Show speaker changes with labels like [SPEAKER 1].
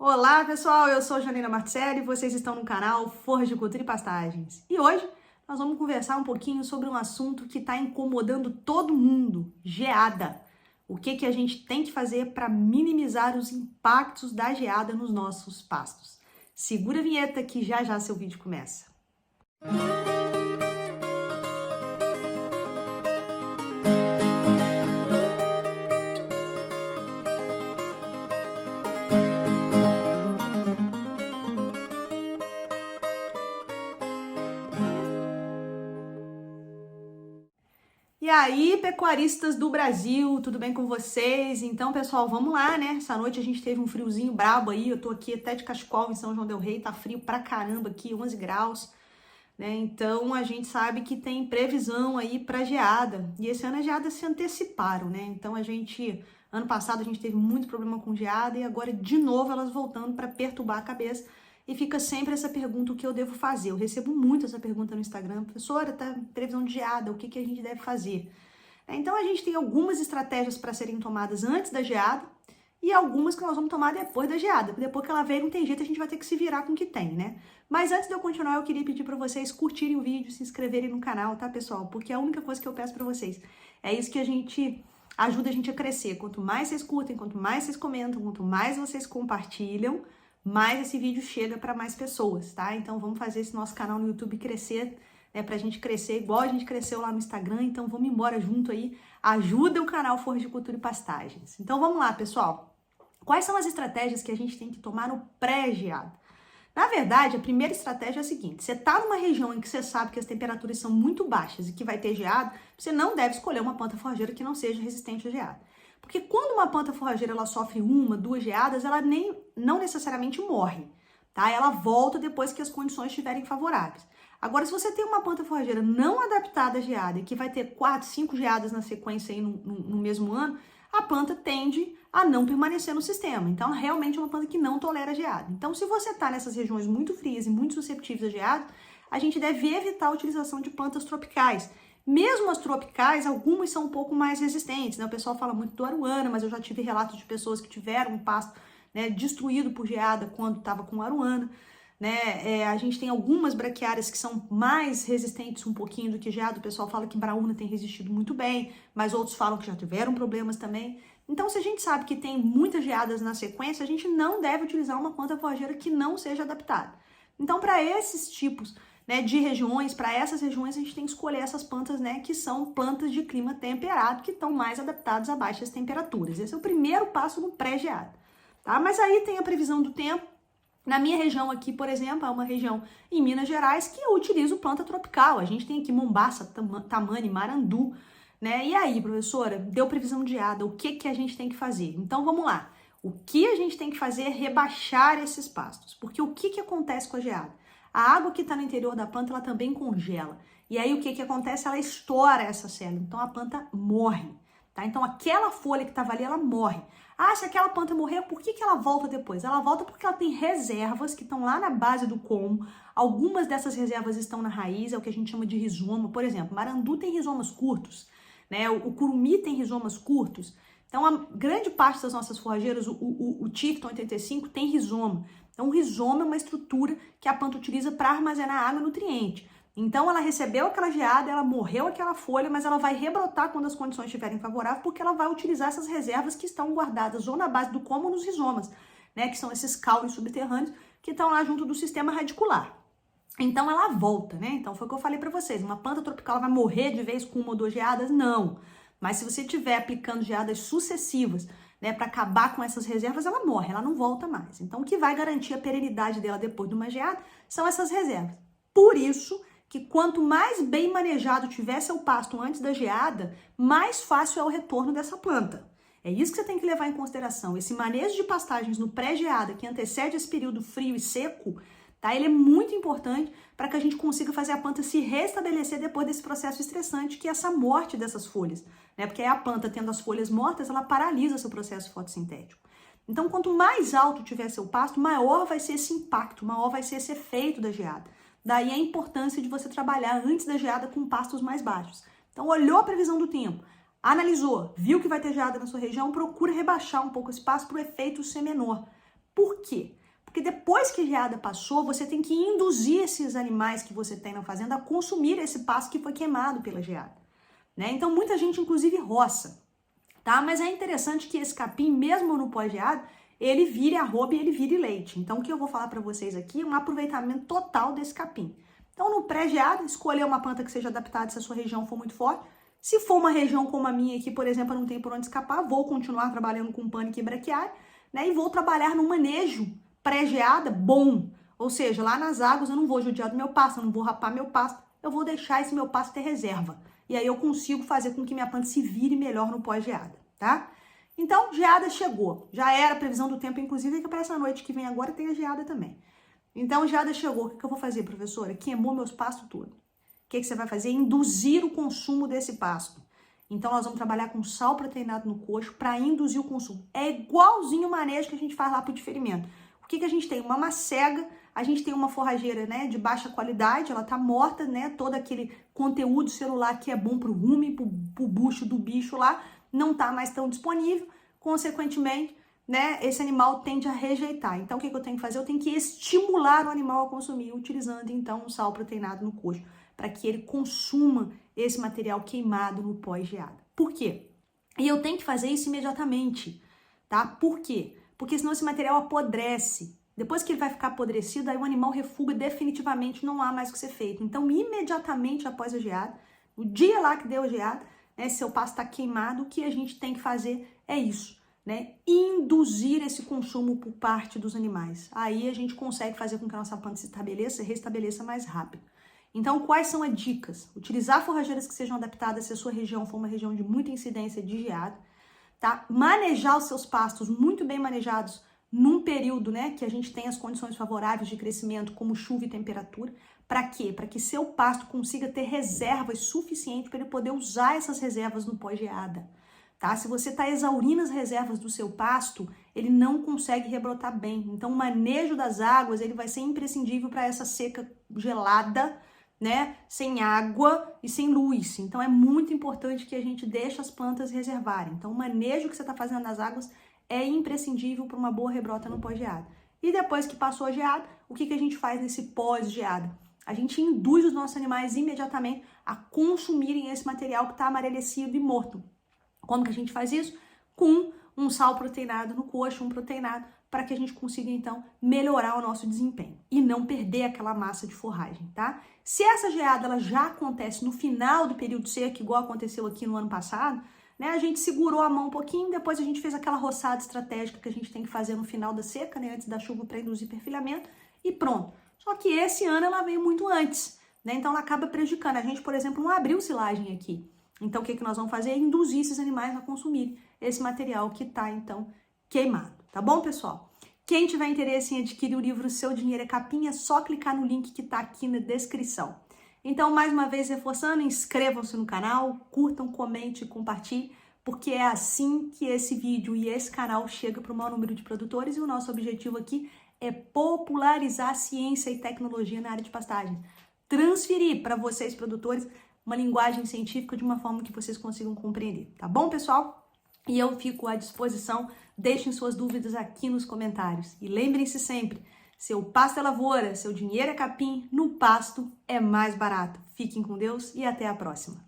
[SPEAKER 1] Olá pessoal, eu sou Janina Marticelli e vocês estão no canal Floricultura e Pastagens. E hoje nós vamos conversar um pouquinho sobre um assunto que está incomodando todo mundo, geada. O que a gente tem que fazer para minimizar os impactos da geada nos nossos pastos. Segura a vinheta que já seu vídeo começa. E aí, pecuaristas do Brasil, tudo bem com vocês? Então, pessoal, vamos lá, né? Essa noite a gente teve um friozinho brabo aí, eu tô aqui até de cachecol em São João del Rei, tá frio pra caramba aqui, 11 graus, né? Então, a gente sabe que tem previsão aí pra geada, e esse ano as geadas se anteciparam, né? Então, ano passado a gente teve muito problema com geada, e agora de novo elas voltando pra perturbar a cabeça. E fica sempre essa pergunta, o que eu devo fazer? Eu recebo muito essa pergunta no Instagram. Professora, tá previsão de geada, o que a gente deve fazer? Então, a gente tem algumas estratégias para serem tomadas antes da geada e algumas que nós vamos tomar depois da geada. Depois que ela veio, não tem jeito, a gente vai ter que se virar com o que tem, né? Mas antes de eu continuar, eu queria pedir para vocês curtirem o vídeo, se inscreverem no canal, tá, pessoal? Porque é a única coisa que eu peço para vocês. É isso que ajuda a gente a crescer. Quanto mais vocês curtem, quanto mais vocês comentam, quanto mais vocês compartilham, mais esse vídeo chega para mais pessoas, tá? Então vamos fazer esse nosso canal no YouTube crescer, né? Pra gente crescer igual a gente cresceu lá no Instagram, então vamos embora junto aí, ajuda o canal Floricultura e Pastagens. Então vamos lá, pessoal. Quais são as estratégias que a gente tem que tomar no pré-geada? Na verdade, a primeira estratégia é a seguinte: você tá numa região em que você sabe que as temperaturas são muito baixas e que vai ter geada, você não deve escolher uma planta forrageira que não seja resistente à geada. Porque quando uma planta forrageira ela sofre uma, duas geadas, ela não necessariamente morre, tá? Ela volta depois que as condições estiverem favoráveis. Agora, se você tem uma planta forrageira não adaptada à geada e que vai ter 4, 5 geadas na sequência aí no mesmo ano, a planta tende a não permanecer no sistema. Então, realmente é uma planta que não tolera geada. Então, se você está nessas regiões muito frias e muito susceptíveis a geada, a gente deve evitar a utilização de plantas tropicais. Mesmo as tropicais, algumas são um pouco mais resistentes, né? O pessoal fala muito do aruana, mas eu já tive relatos de pessoas que tiveram um pasto, né, destruído por geada quando estava com aruana, né? A gente tem algumas braquiárias que são mais resistentes um pouquinho do que geada. O pessoal fala que braúna tem resistido muito bem, mas outros falam que já tiveram problemas também. Então, se a gente sabe que tem muitas geadas na sequência, a gente não deve utilizar uma planta forrageira que não seja adaptada. Então, para esses tipos, né, de regiões, para essas regiões a gente tem que escolher essas plantas, né, que são plantas de clima temperado, que estão mais adaptadas a baixas temperaturas. Esse é o primeiro passo no pré-geada, tá? Mas aí tem a previsão do tempo. Na minha região aqui, por exemplo, é uma região em Minas Gerais que eu utilizo planta tropical. A gente tem aqui Mombaça, Tamani, Marandu, né? E aí, professora, deu previsão de geada, o que a gente tem que fazer? Então, vamos lá. O que a gente tem que fazer é rebaixar esses pastos. Porque o que acontece com a geada? A água que está no interior da planta, ela também congela. E aí, o que acontece? Ela estoura essa célula. Então, a planta morre, tá? Então, aquela folha que estava ali, ela morre. Ah, se aquela planta morreu, por que ela volta depois? Ela volta porque ela tem reservas que estão lá na base do colmo. Algumas dessas reservas estão na raiz, é o que a gente chama de rizoma. Por exemplo, marandu tem rizomas curtos, né? O curumi tem rizomas curtos. Então, a grande parte das nossas forrageiras, o Tifton 85, tem rizoma. Então, o rizoma é uma estrutura que a planta utiliza para armazenar água e nutriente. Então, ela recebeu aquela geada, ela morreu aquela folha, mas ela vai rebrotar quando as condições estiverem favoráveis, porque ela vai utilizar essas reservas que estão guardadas ou na base do como ou nos rizomas, né? Que são esses caules subterrâneos que estão lá junto do sistema radicular. Então, ela volta, né? Então, foi o que eu falei para vocês. Uma planta tropical vai morrer de vez com uma ou duas geadas? Não. Mas se você estiver aplicando geadas sucessivas, né, para acabar com essas reservas, ela morre, ela não volta mais. Então, o que vai garantir a perenidade dela depois de uma geada são essas reservas. Por isso que quanto mais bem manejado tiver seu pasto antes da geada, mais fácil é o retorno dessa planta. É isso que você tem que levar em consideração. Esse manejo de pastagens no pré-geada, que antecede esse período frio e seco, tá? Ele é muito importante para que a gente consiga fazer a planta se restabelecer depois desse processo estressante, que é essa morte dessas folhas, né? Porque aí a planta, tendo as folhas mortas, ela paralisa seu processo fotossintético. Então, quanto mais alto tiver seu pasto, maior vai ser esse impacto, maior vai ser esse efeito da geada. Daí a importância de você trabalhar antes da geada com pastos mais baixos. Então, olhou a previsão do tempo, analisou, viu que vai ter geada na sua região, procura rebaixar um pouco esse pasto para o efeito ser menor. Por quê? Porque depois que a geada passou, você tem que induzir esses animais que você tem na fazenda a consumir esse pasto que foi queimado pela geada, né? Então muita gente inclusive roça, tá? Mas é interessante que esse capim, mesmo no pós-geada, ele vire arroba e ele vire leite. Então o que eu vou falar para vocês aqui é um aproveitamento total desse capim. Então no pré-geada, escolher uma planta que seja adaptada se a sua região for muito forte. Se for uma região como a minha aqui, por exemplo, eu não tenho por onde escapar, vou continuar trabalhando com pânico e braquiária, né? E vou trabalhar no manejo pré-geada bom. Ou seja, lá nas águas eu não vou judiar do meu pasto, eu não vou rapar meu pasto, eu vou deixar esse meu pasto ter reserva. E aí eu consigo fazer com que minha planta se vire melhor no pós-geada, tá? Então, geada chegou. Já era a previsão do tempo, inclusive, que para essa noite que vem agora tem a geada também. Então, geada chegou. O que eu vou fazer, professora? Queimou meus pastos tudo. O que você vai fazer? Induzir o consumo desse pasto. Então, nós vamos trabalhar com sal proteinado no coxo para induzir o consumo. É igualzinho o manejo que a gente faz lá para o diferimento. O que a gente tem? Uma macega, a gente tem uma forrageira, né, de baixa qualidade, ela tá morta, né, todo aquele conteúdo celular que é bom pro rumen, pro bucho do bicho lá, não tá mais tão disponível, consequentemente, né, esse animal tende a rejeitar. Então, o que eu tenho que fazer? Eu tenho que estimular o animal a consumir, utilizando, então, um sal proteinado no coxo, para que ele consuma esse material queimado no pós-geada. Por quê? E eu tenho que fazer isso imediatamente, tá? Por quê? Porque senão esse material apodrece. Depois que ele vai ficar apodrecido, aí o animal refuga definitivamente, não há mais o que ser feito. Então, imediatamente após a geada, o dia lá que deu a geada, né, se seu pasto está queimado, o que a gente tem que fazer é isso, né? Induzir esse consumo por parte dos animais. Aí a gente consegue fazer com que a nossa planta se restabeleça mais rápido. Então, quais são as dicas? Utilizar forrageiras que sejam adaptadas se a sua região for uma região de muita incidência de geada, tá? Manejar os seus pastos muito bem manejados num período, né, que a gente tem as condições favoráveis de crescimento, como chuva e temperatura. Para quê? Para que seu pasto consiga ter reservas suficientes para ele poder usar essas reservas no pós-geada, tá? Se você está exaurindo as reservas do seu pasto, ele não consegue rebrotar bem. Então, o manejo das águas, ele vai ser imprescindível para essa seca gelada, né, sem água e sem luz. Então, é muito importante que a gente deixe as plantas reservarem. Então, o manejo que você está fazendo nas águas é imprescindível para uma boa rebrota no pós-geada. E depois que passou a geada, o que a gente faz nesse pós-geada? A gente induz os nossos animais imediatamente a consumirem esse material que está amarelecido e morto. Como que a gente faz isso? Com um sal proteinado no coxo, um proteinado, para que a gente consiga, então, melhorar o nosso desempenho e não perder aquela massa de forragem, tá? Se essa geada ela já acontece no final do período seco, igual aconteceu aqui no ano passado, né, a gente segurou a mão um pouquinho, depois a gente fez aquela roçada estratégica que a gente tem que fazer no final da seca, né, antes da chuva para induzir perfilhamento, e pronto. Só que esse ano ela veio muito antes, né, então ela acaba prejudicando. A gente, por exemplo, não abriu silagem aqui. Então, o que nós vamos fazer é induzir esses animais a consumir esse material que está, então, queimado. Tá bom, pessoal? Quem tiver interesse em adquirir o livro Seu Dinheiro é Capim, é só clicar no link que está aqui na descrição. Então, mais uma vez, reforçando, inscrevam-se no canal, curtam, comentem e compartilhem, porque é assim que esse vídeo e esse canal chega para o maior número de produtores e o nosso objetivo aqui é popularizar ciência e tecnologia na área de pastagem. Transferir para vocês, produtores, uma linguagem científica de uma forma que vocês consigam compreender. Tá bom, pessoal? E eu fico à disposição. Deixem suas dúvidas aqui nos comentários. E lembrem-se sempre, seu pasto é lavoura, seu dinheiro é capim, no pasto é mais barato. Fiquem com Deus e até a próxima.